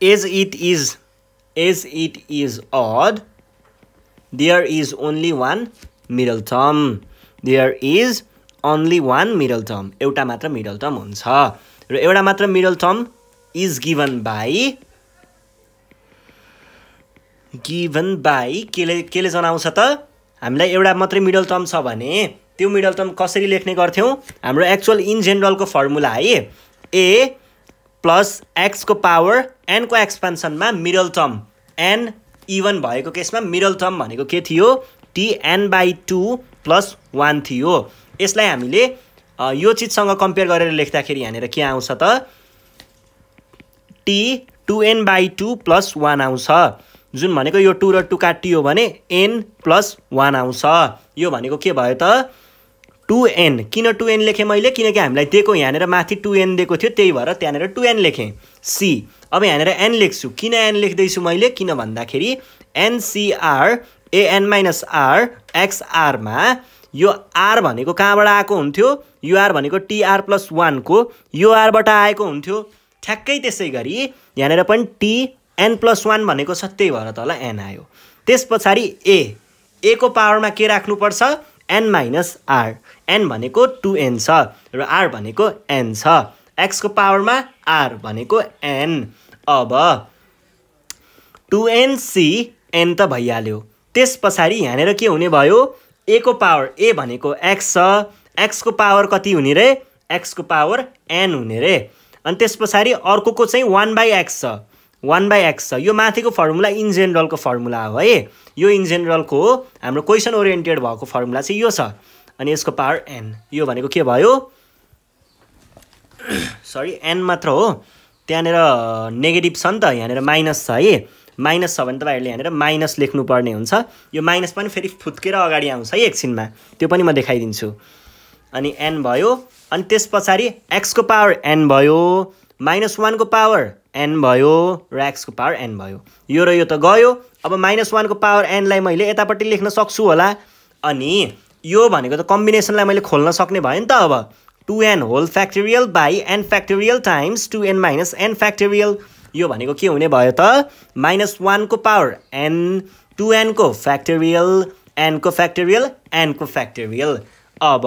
as it is As it is odd, there is only one middle term. There is only one middle term. एउटा मात्र middle term हुन्छ र एउटा मात्र middle term is given by केले जनाउँछ त हामीलाई एउटा मात्रै मिडल टर्म छ भने त्यो मिडल टर्म कसरी लेख्ने गर्थ्यौं हाम्रो एक्चुअल इन जनरलको फर्मुला है a प्लस x को पावर n को एक्सपेन्सनमा मिडल टर्म n इभन भएको केसमा मिडल टर्म भनेको के थियो tn/2 + 1 थियो यसलाई हामीले यो चीजसँग कम्पेयर गरेर लेख्दाखेरि यहाँनेर के आउँछ त t2n/2 + 1 आउँछ जुन भनेको यो 2 र 2 काटियो भने n + 1 आउँछ यो भनेको के भयो त 2n किन 2n लेखे मैले किनकि हामीलाई दिएको यहाँनेर माथि 2n दिएको थियो त्यही भएर त्यहाँनेर 2n लेखे c अब यहाँनेर n लेख्छु किन n लेख्दै छु मैले किन भन्दाखेरि ncr an - r xr मा यो r भनेको कहाँबाट आएको हुन्थ्यो यो r भनेको tr + 1 को यो r बाट आएको हुन्थ्यो ठ्याक्कै त्यसैगरी यहाँनेर पनि tn + 1 भनेको छ त्यही भएर तल n आयो त्यसपछि a को पावरमा के राख्नु पर्छ n - r n भनेको 2n छ र r भनेको n छ x को पावरमा r भनेको n अब 2nc n त भइहाल्यो त्यसपछि यहाँनेर के हुने भयो a को पावर a भनेको x छ x को पावर कति हुने रे x को पावर n हुने रे अनि त्यसपछि अर्को को चाहिँ 1/x छ 1/x छ यो माथिको फर्मुला इन जनरलको फर्मुला हो है यो इन जनरलको हाम्रो क्वेशन ओरिएन्टेड भएको फर्मुला चाहिँ यो छ अनि यसको पावर n यो भनेको के भयो सरी n मात्र हो त्यहाँनेर नेगेटिभ छ नि त यहाँनेर माइनस छ है माइनस छ भने तपाईहरुले यहाँनेर माइनस लेख्नु पर्ने हुन्छ यो माइनस पनि फेरि फुत्केर अगाडि आउँछ है एकछिनमा त्यो पनि म देखाइदिन्छु अनि n भयो अनि त्यसपछि x को पावर n भयो -1 को पावर n भयो र x को पावर n भयो यो र यो त गयो अब -1 को पावर n लाई मैले यतापट्टि लेख्न सक्छु होला अनि यो भनेको त कम्बिनेसनलाई मैले खोल्न सक्ने भयो नि त अब 2n whole factorial by n factorial times 2n - n factorial यो भनेको के हुने भयो त -1 को पावर n 2n को फ्याक्टोरियल n को फ्याक्टोरियल n को फ्याक्टोरियल अब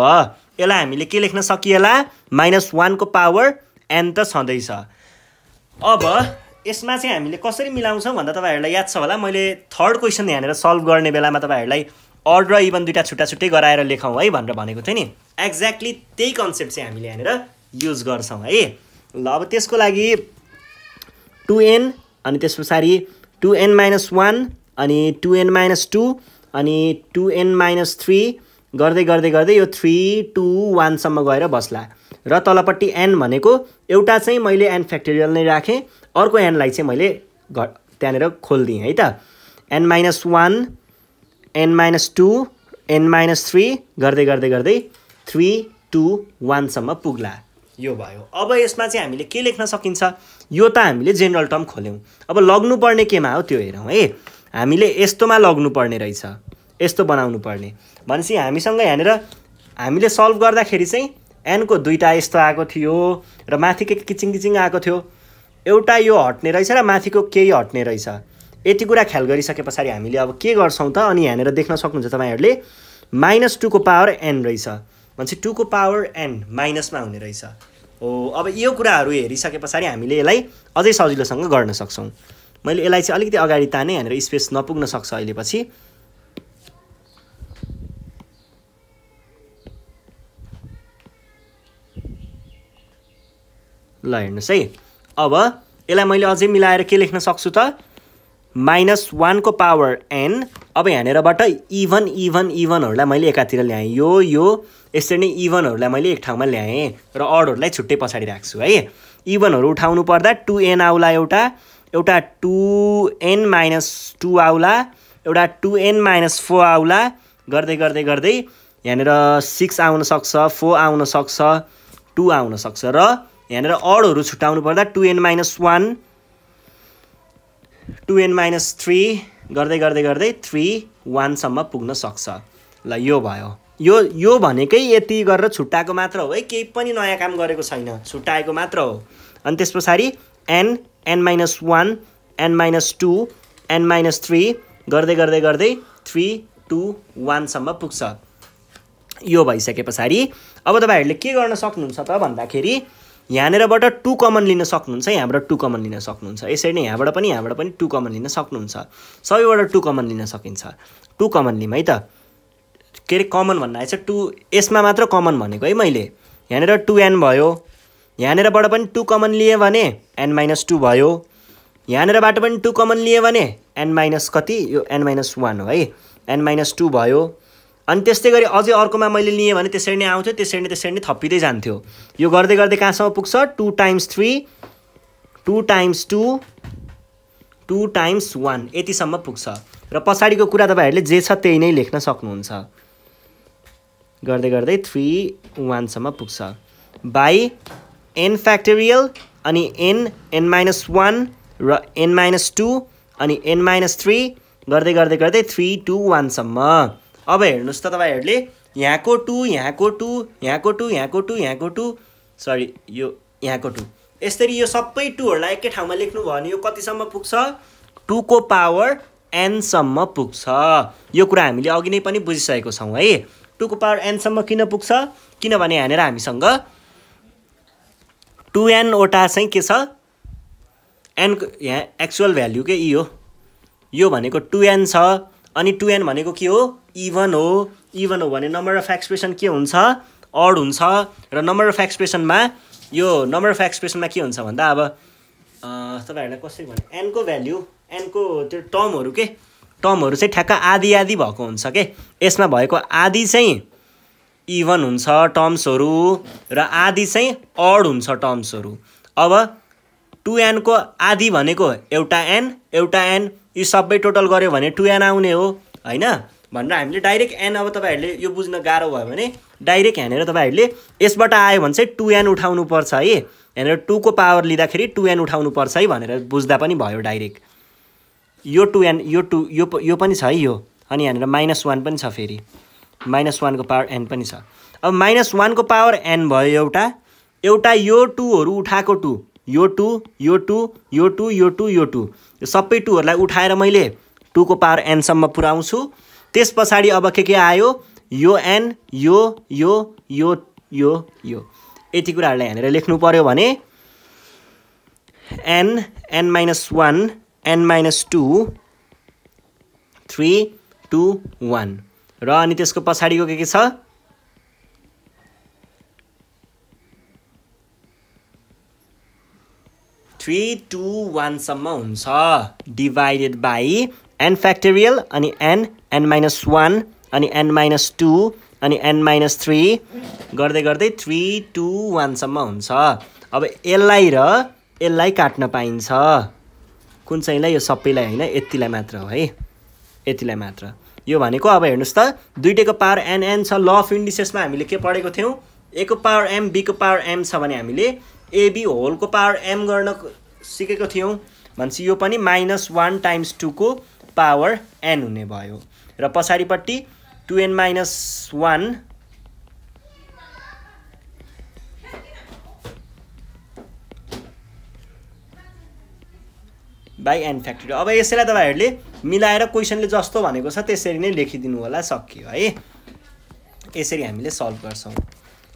यसलाई हामीले के लेख्न सकिएला -1 को पावर n त छँदैछ अब यसमा चाहिँ हामीले कसरी मिलाउँछौं भन्दा तपाईहरुलाई याद छ होला मैले थर्ड क्वेशन यहाँनेर सल्भ गर्ने बेलामा तपाईहरुलाई अड र इभन दुईटा छुट्टा छुट्टै गराएर लेखौं है भनेर भनेको थिएँ नि एक्ज्याक्टली त्यही कन्सेप्ट चाहिँ हामीले यहाँनेर युज गर्छौं है ल अब त्यसको लागि 2n अनि त्यसपछि 2n - 1 अनि 2n - 2 अनि 2n - 3 गर्दै गर्दै गर्दै यो 3 2 1 सम्म गएर बस्ला र तलपट्टि n भनेको एउटा चाहिँ मैले n फ्याक्टोरियल नै राखे अर्को n लाई चाहिँ मैले त्यहाँनेर खोल्दिए है त n - 1 n - 2 n - 3 गर्दै गर्दै गर्दै 3 2 1 सम्म पुग्ला यो भयो अब यसमा चाहिँ हामीले के लेख्न सकिन्छ यो त हामीले जनरल टर्म खोल्यौं अब लग्नु पर्ने केमा हो त्यो हेरौं है हामीले यस्तोमा लग्नु पर्ने रहेछ यस्तो बनाउनु पर्ने भनेपछि हामीसँग यहाँनेर हामीले सल्भ गर्दाखेरि चाहिँ n को दुईटा यस्तो आएको थियो र माथि के किचिङ किचिङ आएको थियो एउटा यो हट्ने रहेछ र माथिको केही हट्ने रहेछ यति कुरा ख्याल गरिसकेपछि हामीले अब के गर्छौं त अनि यहाँनेर देख्न सक्नुहुन्छ तपाईहरुले -2 को पावर n रहेछ भनेपछि 2 को पावर n माइनसमा हुने रहेछ हो अब यो कुराहरु हेरिसकेपछि हामीले यसलाई अझै सजिलोसँग गर्न सक्छौं मैले यसलाई चाहिँ अलिकति अगाडि ताने यहाँनेर स्पेस नपुग्न सक्छ अहिले पछि ल हेर्नुस् है अब यसलाई मैले अझै मिलाएर के लेख्न सक्छु त -1 को पावर n अब यहाँनेरबाट इभनहरुलाई मैले एकातिर ल्याएँ यो यसरी नै इभनहरुलाई मैले एक ठाउँमा ल्याएँ र अडहरुलाई छुट्टै पछाडी राख्छु है इभनहरु उठाउनु पर्दा 2n आउला एउटा 2n - 2 आउला एउटा 2n - 4 आउला गर्दै गर्दै गर्दै यहाँनेर 6 आउन सक्छ 4 आउन सक्छ 2 आउन सक्छ र यहाँनेर अडहरु छुटाउनु पर्दा 2n - 1 2n - 3 गर्दै गर्दै गर्दै 3 1 सम्म पुग्न सक्छ ल यो भयो यो भनेकै यति गरेर छुट्टाएको मात्र हो है केही पनि नयाँ काम गरेको छैन छुट्टाएको मात्र हो अनि त्यसपछि n - 1 n - 2 n-3 गर्दै गर्दै गर्दै 3 2 1 सम्म पुग्छ। यो भइसके पछाडि अब तपाईहरुले के गर्न सक्नुहुन्छ त भन्दाखेरि यहाँनेरबाट 2 कमन लिन सक्नुहुन्छ, यहाँबाट 2 कमन लिन सक्नुहुन्छ। यसरी नै यहाँबाट पनि 2 कमन लिन सक्नुहुन्छ। सबैबाट 2 कमन लिन सकिन्छ। 2 कमन लिम है त। के रे कमन भन्ना चाहिँ 2 यसमा मात्र कमन भनेको है मैले। यहाँनेर 2n भयो, यहाँनेरबाट पनि 2 कमन लिए भने n-2 भयो, यहाँनेरबाट पनि 2 कमन लिए भने n- कति यो n-1 हो है, n-2 भयो। अनि त्यस्तै गरी अझै अर्कोमा मैले लिए भने त्यसरी नै आउँथ्यो, त्यसरी नै थपिदै जान्थ्यो। यो गर्दै गर्दै कहाँसम्म पुग्छ 2 × 3 2 × 2 2 × 1 यतिसम्म पुग्छ। र पछाडिको कुरा तपाईहरुले जे छ त्यही नै लेख्न सक्नुहुन्छ। गर्दै गर्दै 3 1 सम्म पुग्छ। बाइ n फ्याक्टोरियल अनि n-1 र n-2 अनि n-3 गर्दै गर्दै गर्दै 3 2 1 सम्म। अब हेर्नुस् त तपाईहरुले यहाँको 2 यहाँको 2 यहाँको 2 यहाँको 2 यहाँको 2 सरी यो यहाँको 2 यसरी यो सबै 2 हरुलाई एकै ठाउँमा लेख्नु भयो भने यो कतिसम्म पुग्छ 2 को पावर n सम्म पुग्छ। यो कुरा हामीले अघि नै पनि बुझिसकेको छौं है। 2 को पावर n सम्म किन पुग्छ किनभने यहाँनेर हामीसँग 2n ओटा चाहिँ के छ n को यहाँ एक्चुअल भ्यालु के e हो। यो भनेको 2n छ अनि 2n भनेको के हो इभन हो। इभन हो भने नम्बर अफ एक्सप्रेसन के हुन्छ अड हुन्छ र नम्बर अफ एक्सप्रेसनमा यो नम्बर अफ एक्सप्रेसनमा के हुन्छ भन्दा अब तपाईहरुलाई कसरी भने n को भ्यालु n को त्यो टर्महरु चाहिँ ठ्याक्क आधी आधी भएको हुन्छ के। यसमा भएको आधी चाहिँ इभन हुन्छ टर्म्सहरु र आधी चाहिँ अड हुन्छ टर्म्सहरु। अब 2n को आधी भनेको एउटा n यो सबै टोटल गर्यो भने 2n आउने हो हैन भनेर हामीले डाइरेक्ट n अब तपाईहरुले यो बुझ्न गाह्रो भयो भने डाइरेक्ट यहाँनेर तपाईहरुले यसबाट आयो भने चाहिँ 2n उठाउनु पर्छ है। यहाँनेर 2 को पावर लिँदाखेरि 2n उठाउनु पर्छ है भनेर बुझ्दा पनि भयो डाइरेक्ट। यो 2n यो 2 यो पनि छ है यो अनि यहाँनेर -1 पनि छ फेरि -1 को पावर n पनि छ। अब -1 को पावर n भयो एउटा यो 2 हरु उठाको 2 यो 2 यो 2 यो 2 यो 2 यो 2 यो सबै 2 हरुलाई उठाएर मैले 2 को पावर n सम्म पुर्याउँछु। त्यसपछि अब के आयो यो n यो यो यो यो यो यति कुराहरुलाई यहाँनेर लेख्नु पर्यो भने n n-1 n-2 3 2 1 र अनि त्यसको पछाडीको के छ 3 2 1 सम्म हुन्छ डिवाइडेड बाइ n फ्याक्टोरियल अनि n-1 अनि n-2 अनि n-3 गर्दै गर्दै 3 2 1 सम्म हुन्छ। अब यसलाई काट्न पाइन्छ कुन चाहिँलाई यो सबैलाई हैन यतिलाई मात्र हो है यतिलाई मात्र। यो भनेको अब हेर्नुस् त दुईटैको पावर n छ। ल अफ इन्डिसेसमा हामीले के पढेको थियौ a को पावर m b को पावर m छ भने हामीले ab होल को पावर m गर्न सिकेको थियौ भन्छ यो पनि -1 × 2 को पावर n हुने भयो र पछाडीपट्टि 2n-1 बाइ n फ्याक्टोरियल। अब यसैलाई तपाईहरुले मिलाएर क्वेशनले जस्तो भनेको छ त्यसरी नै लेखिदिनु होला सकियो है। यसरी हामीले सल्भ गर्छौं।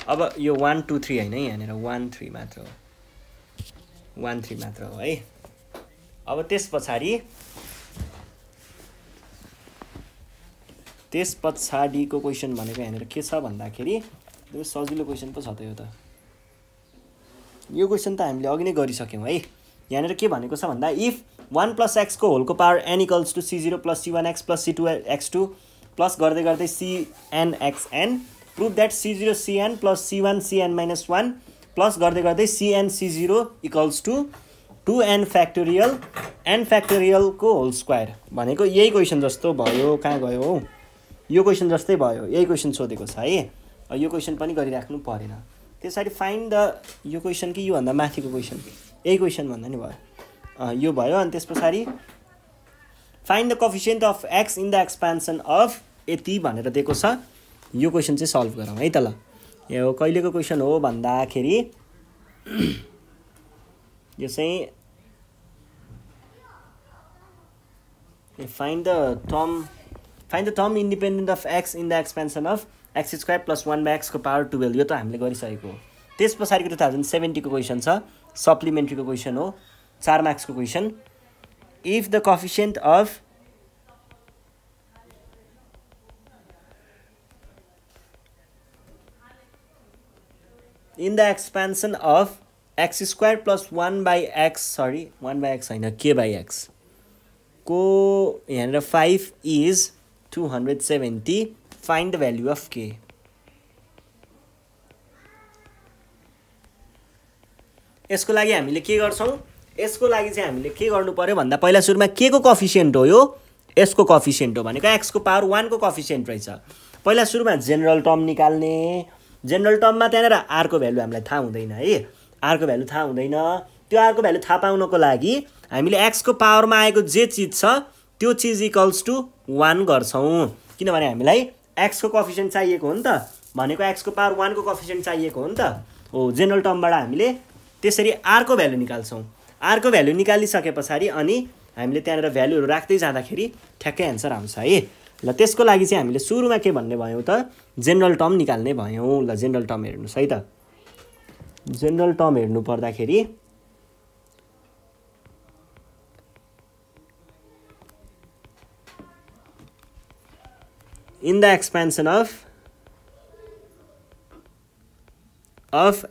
अब यो 1 2 3 हैन यहाँनेर 1 3 मात्र हो 1 3 मात्र हो है। अब त्यस पछाडीको क्वेशन भनेको यहाँनेर के छ भन्दाखेरि सजिलो क्वेशन पो छ त यो त। यो क्वेशन त हामीले अघि नै गरिसक्यौं है। यहाँनेर के भनेको छ भन्दा इफ 1 + x को होल को power n = c0 + c1x + c2x2 plus गर्दै गर्दै cnxn prove that c0 cn + c1 cn-1 plus गर्दै गर्दै cn c0 = 2n factorial n factorial को होल स्क्वायर भनेको यही क्वेशन जस्तो भयो। कहाँ गयो हौ यो क्वेशन जस्तै भयो यही क्वेशन सोधेको छ है। यो क्वेशन पनि गरिराख्नु परेन। त्यसरी फाइन्ड द यो क्वेशन कि यो भन्दा माथिको क्वेशन यही क्वेशन भन्दा नि भयो यो भयो। अनि त्यसपछि find the coefficient of x in the expansion of यति भनेर दिएको छ। यो क्वेशन चाहिँ सल्भ गरौँ है त। ल यो कहिलेको क्वेशन हो भन्दाखेरि यो चाहिँ Find the term independent of x in the expansion of x square plus 1 by x को power 12 यो त हामीले गरिसकेको हो। त्यस पछाडिको 2070 को क्वेशन छ, सप्लिमेन्ट्री को क्वेशन हो, 4 मार्क्स को question. If the coefficient of in the expansion of x square plus 1 by x हैन k by x को यहाँनिर 5 is 270, find the value of k। यसको लागि हामीले के गर्छौं, यसको लागि चाहिँ हामीले के गर्नु पर्यो भन्दा पहिला सुरुमा k को कोएफिसिएन्ट हो, यो यसको कोएफिसिएन्ट हो भनेको x को पावर 1 को कोएफिसिएन्ट रहेछ। पहिला सुरुमा जेनरल टर्म निकाल्ने, जेनरल टर्ममा त्यहाँनेर r को भ्यालु हामीलाई थाहा हुँदैन है, r को भ्यालु थाहा हुँदैन। त्यो r को भ्यालु थाहा पाउनको लागि हामीले x को पावरमा आएको जे चीज छ त्यो चीज इक्वल्स टु 1 गर्छौं, किनभने हामीलाई x को कोएफिसिएन्ट चाहिएको हो नि त, भनेको x को पावर 1 को कोएफिसिएन्ट चाहिएको हो नि त। हो जेनरल टर्मबाट हामीले त्यसरी r को भ्यालु निकाल्छौं। r को भ्यालु निकालिसकेपछि अनि हामीले त्यहाँनेर भ्यालुहरु राख्दै जाँदाखेरि ठ्याक्कै आन्सर आउँछ है। ल त्यसको लागि चाहिँ हामीले सुरुमा के भन्ने भयौं त, जेनरल टर्म निकाल्ने भयौं। ल जेनरल टर्म हेर्नुस् है त, जेनरल टर्म हेर्नु पर्दाखेरि in the expansion of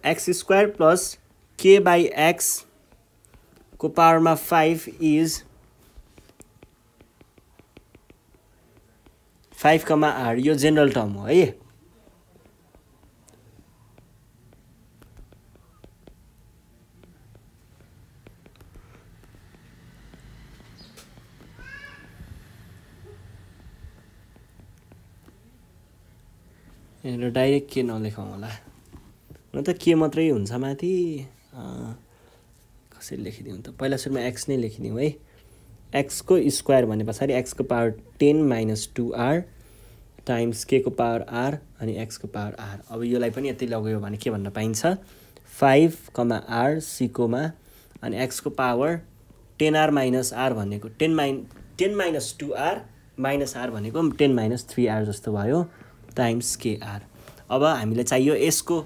x square plus k by x को पावरमा 5 is 5, r यो जेनरल टर्म हो है। यहाँ डाइरेक्ट के नलेखौँ होला, हुन त के मात्रै हुन्छ माथि, कसरी लेखिदिउँ त, पहिला सुरुमा x नै लेखिदिउँ है। x को स्क्वायर भने पछाडि x को power 10 minus 2r times k को पावर r अनि x को पावर r। अब योलाई पनि यतै लगायो भने के भन्न पाइन्छ, 5, r c कोमा अनि x को पावर 10r minus r भनेको 10 minus 2r minus r भनेको 10 minus 3r जस्तो भयो टाइम्स kr। अब हामीले चाहियो यसको,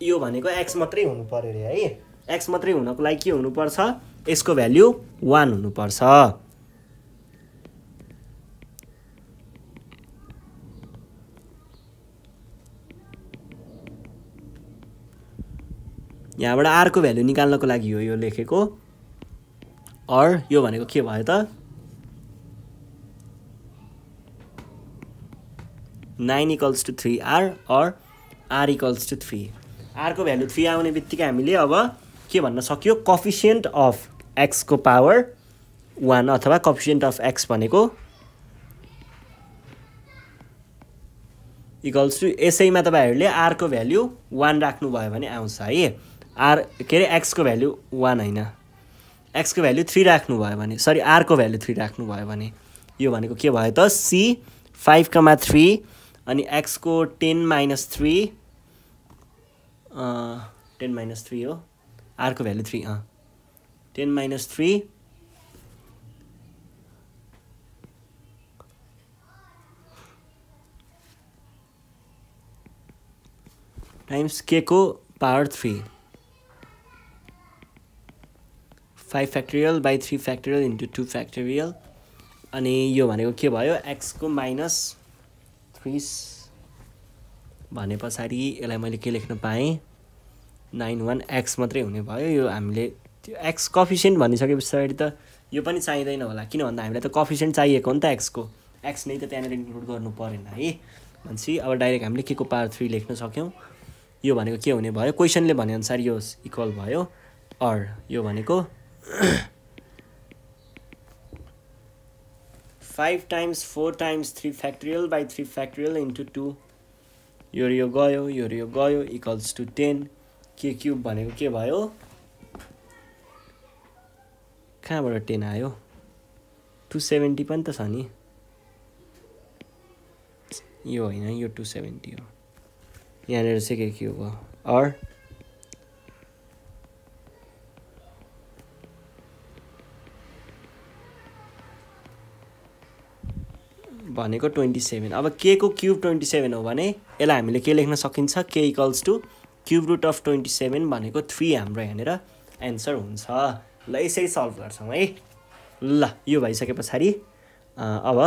यो भनेको x मात्रै हुनु पर्यो रे है, x मात्रै हुनको लागि के हुनु पर्छ, यसको भ्यालु 1 हुनु पर्छ। यहाँबाट r को भ्यालु निकाल्नको लागि हो यो लेखेको, और यो भनेको के भयो त, 9 equals to 3r और r equals to 3। r को भ्यालु 3 आउने बित्तिकै हामीले अब के भन्न सक्यो, कोएफिसिएन्ट अफ x को पावर 1 अथवा कोएफिसिएन्ट अफ x भनेको इक्वल्स टु, यसैमा तपाईहरुले r को भ्यालु 1 राख्नु भयो भने आउँछ है। r के रे x को भ्यालु 1 हैन, x को भ्यालु 3 राख्नु भयो भने, सरी r को भ्यालु 3 राख्नु भयो भने यो भनेको के भयो त, c 5,3 अनि x को 10 minus 3 10 minus 3 हो, r को भ्यालु 3 10 minus 3 टाइम्स k को power 3 5 factorial by 3 factorial into 2 factorial अनि यो भनेको के भयो, x को minus 3 भने पछाडि यसलाई मैले के लेख्न पाएँ, 91 x मात्रै हुने भयो। यो हामीले त्यो x कोएफिसिएन्ट भनिसके पछाडि त यो पनि चाहिँदैन होला, किन भन्दा हामीलाई त कोएफिसिएन्ट चाहिएको हो नि त x को, x नै त त्यहाँनेर इन्क्लुड गर्नु परेन है भन्छ। अब डाइरेक्ट हामीले के को पावर 3 लेख्न सक्यौं। यो भनेको के हुने भयो, क्वेशनले भने अनुसार यो इक्वल भयो, और यो भनेको 5 times 4 times 3 factorial by 3 factorial into 2 यो गयो इक्वल्स टु 10 k क्यूब भनेको के भयो, कहाँबाट 10 आयो, 270 पनि त छ नि, यो हैन यो 270 हो, यहाँनेर चाहिँ के हो, और भनेको 27। अब के को क्युब 27 हो भने यसलाई हामीले के लेख्न सकिन्छ k equals to cube root of 27 भनेको 3 हाम्रो यहाँनिर एन्सर हुन्छ। ल यसरी सल्भ गर्छौँ है। ल यो भइसके पछाडि अब